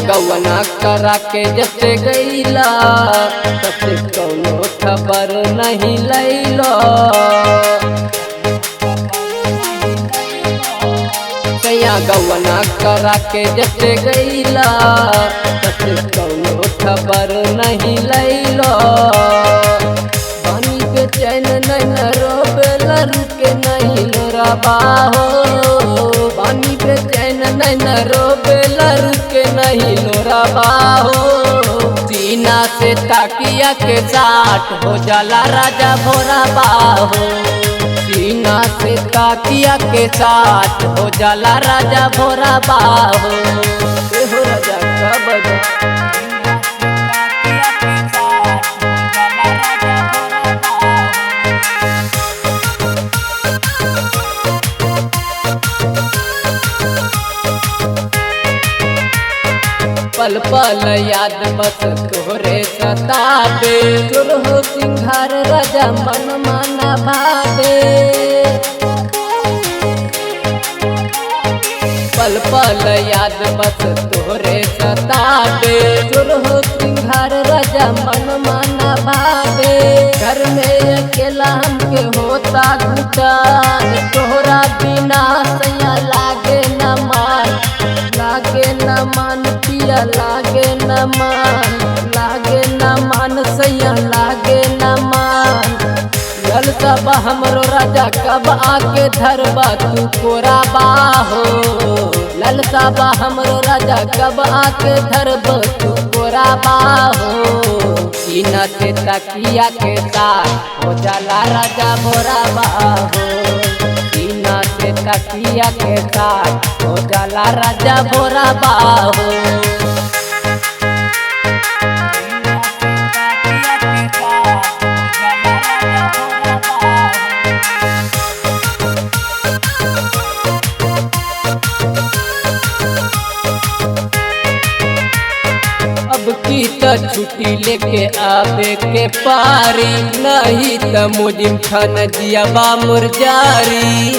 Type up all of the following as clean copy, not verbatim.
गवना करा के जैसे गईला तसे कौनो खबर नहीं लैलो। सैया गवना करा के जैसे गईला तसे कौनो खबर नहीं लैलो। पानी पे चैन नहीं रोबेला रुके नहीं लोराबा हो। पानी पे चैन नहीं रोबेला रुके नहीं लोराबा हो। सीना से ताकिया के साथ हो जाला राजा भोराबा हो। सीना से ताकिया के साथ हो जाला राजा भोराबा हो। हो राजा का बजा पल पल याद बस तोरे सतावे। चोर हो सिंघार राजा मन माना भावे। पल पल याद बस तोरे सतावे। चोर हो सिंघार राजा मन माना भावे। घर में अकेला हमके होता घुटान। तोहरा बिना सैया लागे न मान। लागे न मान पिया लागे न मान। लागे न मान सैया लागे न मान। ललसा बा हमरो राजा कब आके धरबा तू कोराबा हो। ललसा बा हमरो राजा कब आके धरबा तू कोराबा हो। सीना से तकिया के साथ हो जाला राजा भोराबा हो। सीना से तकिया के साथ हो जाला राजा भोराबा हो। अब की त छुट्टी लेके आवे के पारी। नहीं त मुजिम खान जियाबा मुरजारी।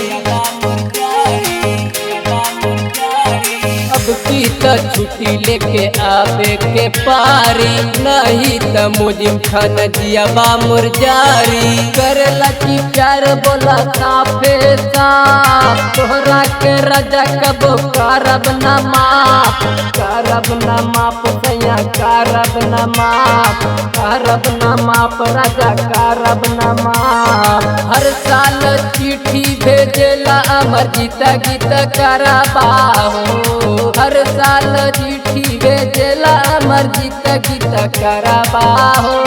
अब की त छुट्टी लेके आवे के पारी। नहीं त मुजिम खान जियाबा मुरजारी। करेला की प्यार बोला साफे साफ। तोहरा के राजा कबो करब न माफ। करब न माफ सैया करब न माफ। करब न माफ राजा करब न माफ। हर साल चिट्ठी भेजेला अमरजीत गीत कराबा हो। हर साल चिट्ठी भेजेला अमरजीत गीत कराबा हो।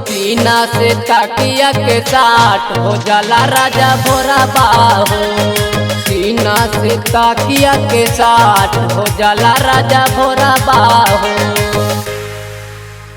सीना से ताकिया के साथ हो जाला राजा भोराबा हो। सीना से ताकिया के साथ हो जाला राजा भोराबा हो।